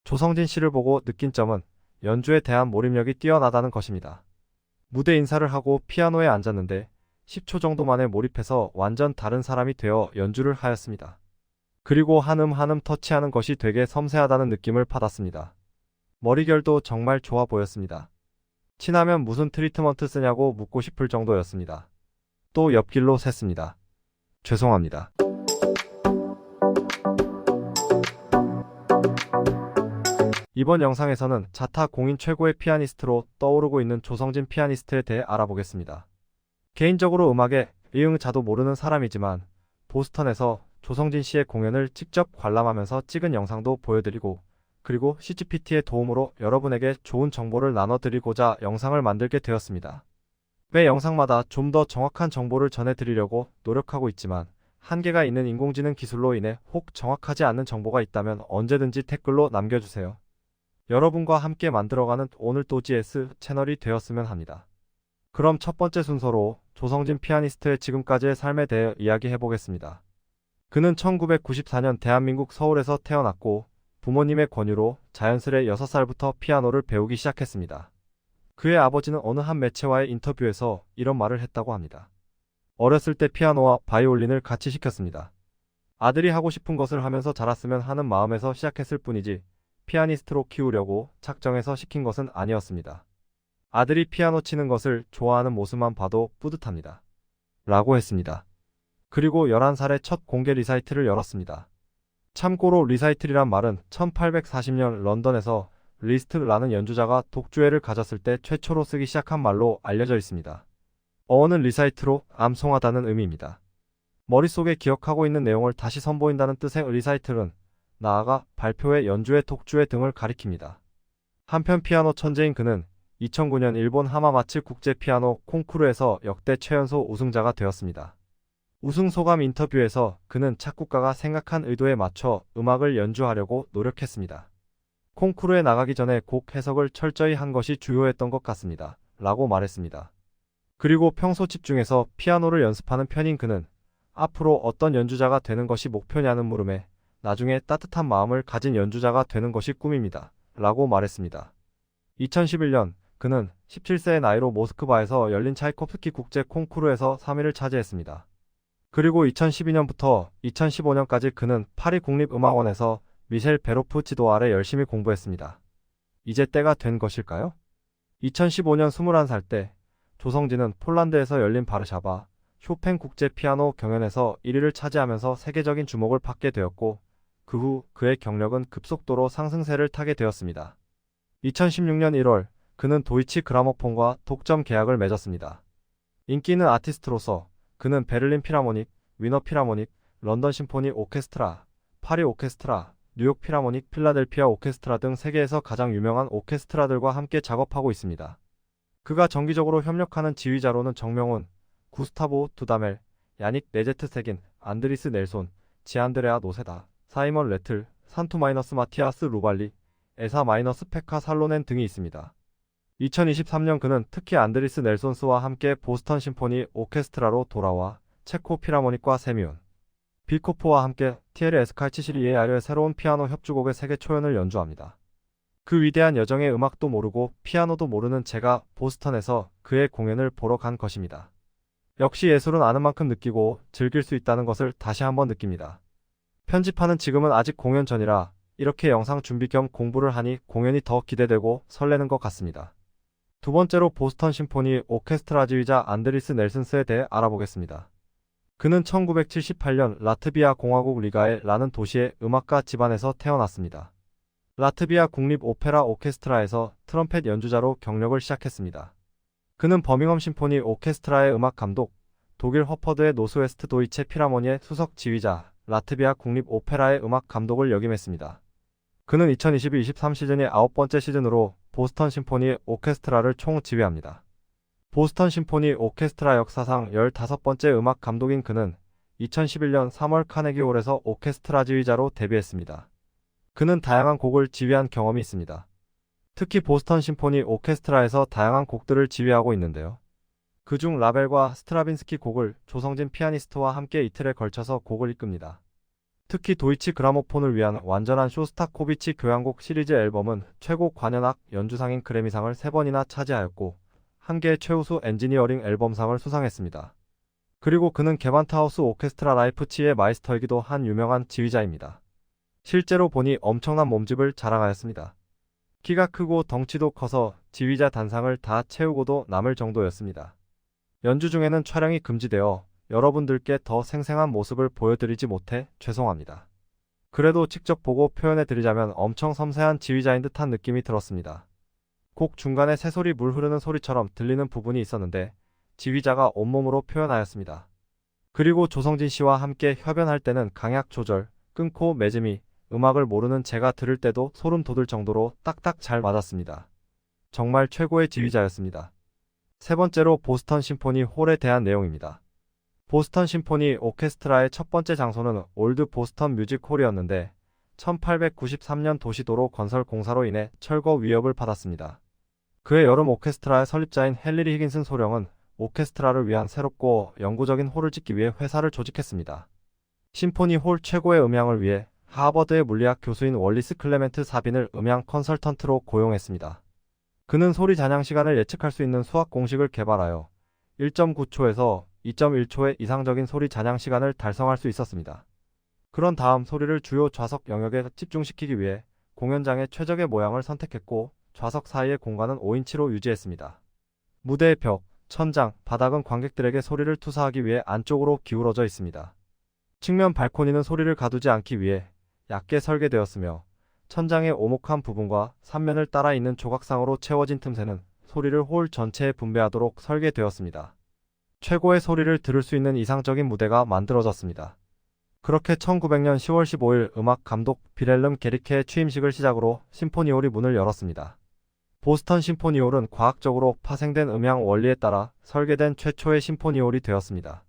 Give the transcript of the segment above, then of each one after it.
조성진 씨를 보고 느낀 점은 연주에 대한 몰입력이 뛰어나다는 것입니다. 무대 인사를 하고 피아노에 앉았는데 10초 정도 만에 몰입해서 완전 다른 사람이 되어 연주를 하였습니다. 그리고 한음 한음 터치하는 것이 되게 섬세하다는 느낌을 받았습니다. 머리결도 정말 좋아 보였습니다. 친하면 무슨 트리트먼트 쓰냐고 묻고 싶을 정도였습니다. 또 옆길로 샜습니다. 죄송합니다. 이번 영상에서는 자타 공인 최고의 피아니스트로 떠오르고 있는 조성진 피아니스트에 대해 알아보겠습니다. 개인적으로 음악에 이응자도 모르는 사람이지만 보스턴에서 조성진 씨의 공연을 직접 관람하면서 찍은 영상도 보여드리고 그리고 CGPT의 도움으로 여러분에게 좋은 정보를 나눠드리고자 영상을 만들게 되었습니다. 매 영상마다 좀 더 정확한 정보를 전해드리려고 노력하고 있지만 한계가 있는 인공지능 기술로 인해 혹 정확하지 않는 정보가 있다면 언제든지 댓글로 남겨주세요. 여러분과 함께 만들어가는 오늘 또 GS 채널이 되었으면 합니다. 그럼 첫 번째 순서로 조성진 피아니스트의 지금까지의 삶에 대해 이야기해보겠습니다. 그는 1994년 대한민국 서울에서 태어났고 부모님의 권유로 자연스레 6살부터 피아노를 배우기 시작했습니다. 그의 아버지는 어느 한 매체와의 인터뷰에서 이런 말을 했다고 합니다. 어렸을 때 피아노와 바이올린을 같이 시켰습니다. 아들이 하고 싶은 것을 하면서 자랐으면 하는 마음에서 시작했을 뿐이지 피아니스트로 키우려고 작정해서 시킨 것은 아니었습니다. 아들이 피아노 치는 것을 좋아하는 모습만 봐도 뿌듯합니다. 라고 했습니다. 그리고 11살에 첫 공개 리사이틀을 열었습니다. 참고로 리사이틀이란 말은 1840년 런던에서 리스트라는 연주자가 독주회를 가졌을 때 최초로 쓰기 시작한 말로 알려져 있습니다. 어어는 리사이트로 암송하다는 의미입니다. 머릿속에 기억하고 있는 내용을 다시 선보인다는 뜻의 리사이틀은 나아가 발표회, 연주회, 독주회 등을 가리킵니다. 한편 피아노 천재인 그는 2009년 일본 하마마츠 국제 피아노 콩쿠르에서 역대 최연소 우승자가 되었습니다. 우승 소감 인터뷰에서 그는 작곡가가 생각한 의도에 맞춰 음악을 연주하려고 노력했습니다. 콩쿠르에 나가기 전에 곡 해석을 철저히 한 것이 주요했던 것 같습니다. 라고 말했습니다. 그리고 평소 집중해서 피아노를 연습하는 편인 그는 앞으로 어떤 연주자가 되는 것이 목표냐는 물음에 나중에 따뜻한 마음을 가진 연주자가 되는 것이 꿈입니다. 라고 말했습니다. 2011년 그는 17세의 나이로 모스크바에서 열린 차이코프스키 국제 콩쿠르에서 3위를 차지했습니다. 그리고 2012년부터 2015년까지 그는 파리 국립음악원에서 미셸 베로프 지도 아래 열심히 공부했습니다. 이제 때가 된 것일까요? 2015년 21살 때 조성진은 폴란드에서 열린 바르샤바 쇼팽 국제 피아노 경연에서 1위를 차지하면서 세계적인 주목을 받게 되었고 그 후 그의 경력은 급속도로 상승세를 타게 되었습니다. 2016년 1월 그는 도이치 그라모폰과 독점 계약을 맺었습니다. 인기 있는 아티스트로서 그는 베를린 필하모닉, 위너 필하모닉, 런던 심포니 오케스트라, 파리 오케스트라, 뉴욕 필하모닉, 필라델피아 오케스트라 등 세계에서 가장 유명한 오케스트라들과 함께 작업하고 있습니다. 그가 정기적으로 협력하는 지휘자로는 정명훈, 구스타보 두다멜, 야닉 네제트세긴, 안드리스 넬손, 지안드레아 노세다, 사이먼 레틀, 산투 마이너스 마티아스 루발리, 에사 마이너스 페카 살로넨 등이 있습니다. 2023년 그는 특히 안드리스 넬손스와 함께 보스턴 심포니 오케스트라로 돌아와 체코 필하모닉과 세미온, 비코프와 함께 티에르 에스칼치시리에아르의 새로운 피아노 협주곡의 세계 초연을 연주합니다. 그 위대한 여정의 음악도 모르고 피아노도 모르는 제가 보스턴에서 그의 공연을 보러 간 것입니다. 역시 예술은 아는 만큼 느끼고 즐길 수 있다는 것을 다시 한번 느낍니다. 편집하는 지금은 아직 공연 전이라 이렇게 영상 준비 겸 공부를 하니 공연이 더 기대되고 설레는 것 같습니다. 두 번째로 보스턴 심포니 오케스트라 지휘자 안드리스 넬슨스에 대해 알아보겠습니다. 그는 1978년 라트비아 공화국 리가에 라는 도시의 음악가 집안에서 태어났습니다. 라트비아 국립 오페라 오케스트라에서 트럼펫 연주자로 경력을 시작했습니다. 그는 버밍엄 심포니 오케스트라의 음악 감독, 독일 허퍼드의 노스웨스트 도이체 필하모니의 수석 지휘자, 라트비아 국립 오페라의 음악 감독을 역임했습니다. 그는 2022-23 시즌이 9번째 시즌으로 보스턴 심포니 오케스트라를 총 지휘합니다. 보스턴 심포니 오케스트라 역사상 15번째 음악 감독인 그는 2011년 3월 카네기홀에서 오케스트라 지휘자로 데뷔했습니다. 그는 다양한 곡을 지휘한 경험이 있습니다. 특히 보스턴 심포니 오케스트라에서 다양한 곡들을 지휘하고 있는데요. 그중 라벨과 스트라빈스키 곡을 조성진 피아니스트와 함께 이틀에 걸쳐서 곡을 이끕니다. 특히 도이치 그라모폰을 위한 완전한 쇼스타코비치 교향곡 시리즈 앨범은 최고 관현악 연주상인 그래미상을 3번이나 차지하였고, 한 개의 최우수 엔지니어링 앨범상을 수상했습니다. 그리고 그는 게반트하우스 오케스트라 라이프치히의 마이스터이기도 한 유명한 지휘자입니다. 실제로 보니 엄청난 몸집을 자랑하였습니다. 키가 크고 덩치도 커서 지휘자 단상을 다 채우고도 남을 정도였습니다. 연주 중에는 촬영이 금지되어 여러분들께 더 생생한 모습을 보여드리지 못해 죄송합니다. 그래도 직접 보고 표현해드리자면 엄청 섬세한 지휘자인 듯한 느낌이 들었습니다. 곡 중간에 새소리 물 흐르는 소리처럼 들리는 부분이 있었는데 지휘자가 온몸으로 표현하였습니다. 그리고 조성진 씨와 함께 협연할 때는 강약 조절, 끊고 매짐이 음악을 모르는 제가 들을 때도 소름 돋을 정도로 딱딱 잘 맞았습니다. 정말 최고의 지휘자였습니다. 세 번째로 보스턴 심포니 홀에 대한 내용입니다. 보스턴 심포니 오케스트라의 첫 번째 장소는 올드 보스턴 뮤직 홀이었는데 1893년 도시도로 건설 공사로 인해 철거 위협을 받았습니다. 그해 여름 오케스트라의 설립자인 헨리 히긴슨 소령은 오케스트라를 위한 새롭고 영구적인 홀을 짓기 위해 회사를 조직했습니다. 심포니 홀 최고의 음향을 위해 하버드의 물리학 교수인 월리스 클레멘트 사빈을 음향 컨설턴트로 고용했습니다. 그는 소리 잔향 시간을 예측할 수 있는 수학 공식을 개발하여 1.9초에서 2.1초의 이상적인 소리 잔향 시간을 달성할 수 있었습니다. 그런 다음 소리를 주요 좌석 영역에 집중시키기 위해 공연장의 최적의 모양을 선택했고 좌석 사이의 공간은 5인치로 유지했습니다. 무대의 벽, 천장, 바닥은 관객들에게 소리를 투사하기 위해 안쪽으로 기울어져 있습니다. 측면 발코니는 소리를 가두지 않기 위해 얕게 설계되었으며 천장의 오목한 부분과 삼면을 따라 있는 조각상으로 채워진 틈새는 소리를 홀 전체에 분배하도록 설계되었습니다. 최고의 소리를 들을 수 있는 이상적인 무대가 만들어졌습니다. 그렇게 1900년 10월 15일 음악 감독 빌헬름 게리케의 취임식을 시작으로 심포니홀이 문을 열었습니다. 보스턴 심포니홀은 과학적으로 파생된 음향 원리에 따라 설계된 최초의 심포니홀이 되었습니다.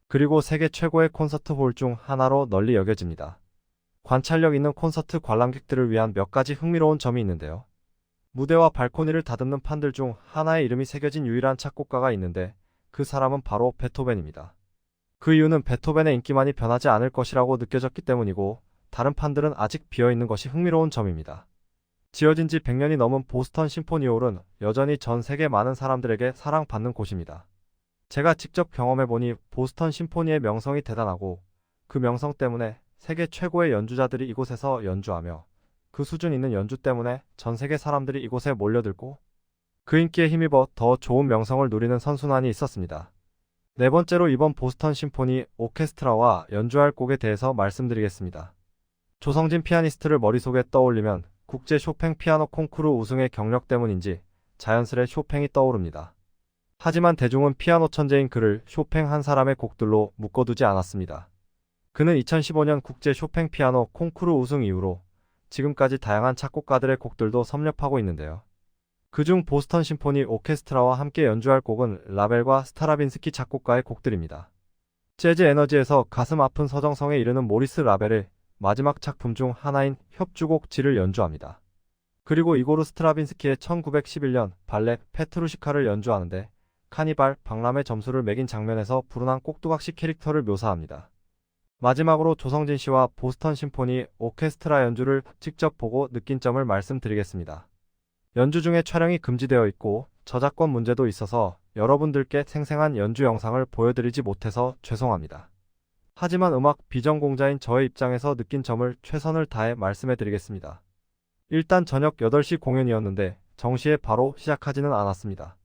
그리고 세계 최고의 콘서트 홀 중 하나로 널리 여겨집니다. 관찰력 있는 콘서트 관람객들을 위한 몇 가지 흥미로운 점이 있는데요. 무대와 발코니를 다듬는 판들 중 하나의 이름이 새겨진 유일한 작곡가가 있는데 그 사람은 바로 베토벤입니다. 그 이유는 베토벤의 인기만이 변하지 않을 것이라고 느껴졌기 때문이고 다른 판들은 아직 비어있는 것이 흥미로운 점입니다. 지어진 지 100년이 넘은 보스턴 심포니홀은 여전히 전 세계 많은 사람들에게 사랑받는 곳입니다. 제가 직접 경험해보니 보스턴 심포니의 명성이 대단하고 그 명성 때문에 세계 최고의 연주자들이 이곳에서 연주하며 그 수준 있는 연주 때문에 전 세계 사람들이 이곳에 몰려들고 그 인기에 힘입어 더 좋은 명성을 누리는 선순환이 있었습니다. 네 번째로 이번 보스턴 심포니 오케스트라와 연주할 곡에 대해서 말씀드리겠습니다. 조성진 피아니스트를 머릿속에 떠올리면 국제 쇼팽 피아노 콩쿠르 우승의 경력 때문인지 자연스레 쇼팽이 떠오릅니다. 하지만 대중은 피아노 천재인 그를 쇼팽 한 사람의 곡들로 묶어두지 않았습니다. 그는 2015년 국제 쇼팽 피아노 콩쿠르 우승 이후로 지금까지 다양한 작곡가들의 곡들도 섭렵하고 있는데요. 그중 보스턴 심포니 오케스트라와 함께 연주할 곡은 라벨과 스타라빈스키 작곡가의 곡들입니다. 재즈 에너지에서 가슴 아픈 서정성에 이르는 모리스 라벨의 마지막 작품 중 하나인 협주곡 G를 연주합니다. 그리고 이고르 스트라빈스키의 1911년 발레 페트루시카를 연주하는데 카니발 박람회 점수를 매긴 장면에서 불운한 꼭두각시 캐릭터를 묘사합니다. 마지막으로 조성진 씨와 보스턴 심포니 오케스트라 연주를 직접 보고 느낀 점을 말씀드리겠습니다. 연주 중에 촬영이 금지되어 있고 저작권 문제도 있어서 여러분들께 생생한 연주 영상을 보여드리지 못해서 죄송합니다. 하지만 음악 비전공자인 저의 입장에서 느낀 점을 최선을 다해 말씀해드리겠습니다. 일단 저녁 8시 공연이었는데 정시에 바로 시작하지는 않았습니다.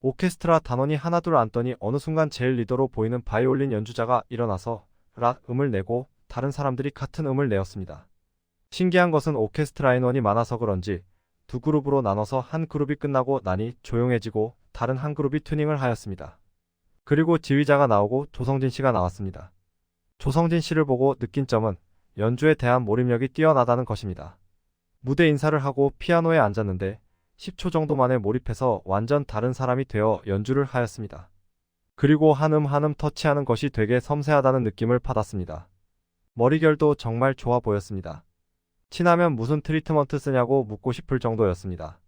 오케스트라 단원이 하나둘 앉더니 어느 순간 제일 리더로 보이는 바이올린 연주자가 일어나서 락 음을 내고 다른 사람들이 같은 음을 내었습니다. 신기한 것은 오케스트라 인원이 많아서 그런지 두 그룹으로 나눠서 한 그룹이 끝나고 나니 조용해지고 다른 한 그룹이 튜닝을 하였습니다. 그리고 지휘자가 나오고 조성진 씨가 나왔습니다. 조성진 씨를 보고 느낀 점은 연주에 대한 몰입력이 뛰어나다는 것입니다. 무대 인사를 하고 피아노에 앉았는데 10초 정도 만에 몰입해서 완전 다른 사람이 되어 연주를 하였습니다. 그리고 한 음 한 음 터치하는 것이 되게 섬세하다는 느낌을 받았습니다. 머리결도 정말 좋아 보였습니다. 친하면 무슨 트리트먼트 쓰냐고 묻고 싶을 정도였습니다.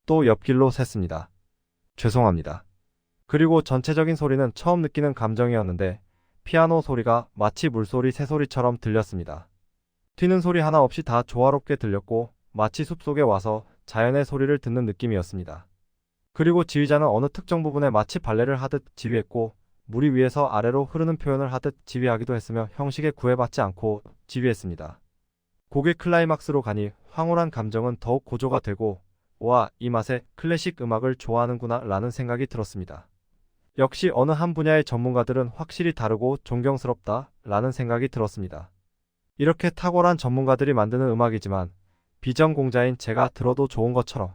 또 옆길로 샜습니다. 죄송합니다. 그리고 전체적인 소리는 처음 느끼는 감정이었는데 피아노 소리가 마치 물소리, 새소리처럼 들렸습니다. 튀는 소리 하나 없이 다 조화롭게 들렸고 마치 숲속에 와서 자연의 소리를 듣는 느낌이었습니다. 그리고 지휘자는 어느 특정 부분에 마치 발레를 하듯 지휘했고 물이 위에서 아래로 흐르는 표현을 하듯 지휘하기도 했으며 형식에 구애받지 않고 지휘했습니다. 곡의 클라이막스로 가니 황홀한 감정은 더욱 고조가 되고 와, 이 맛에 클래식 음악을 좋아하는구나 라는 생각이 들었습니다. 역시 어느 한 분야의 전문가들은 확실히 다르고 존경스럽다 라는 생각이 들었습니다. 이렇게 탁월한 전문가들이 만드는 음악이지만 비전공자인 제가 들어도 좋은 것처럼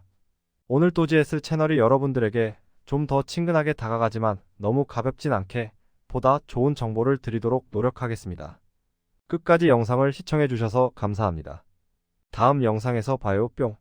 오늘 또지에스 채널이 여러분들에게 좀 더 친근하게 다가가지만 너무 가볍진 않게 보다 좋은 정보를 드리도록 노력하겠습니다. 끝까지 영상을 시청해주셔서 감사합니다. 다음 영상에서 봐요 뿅.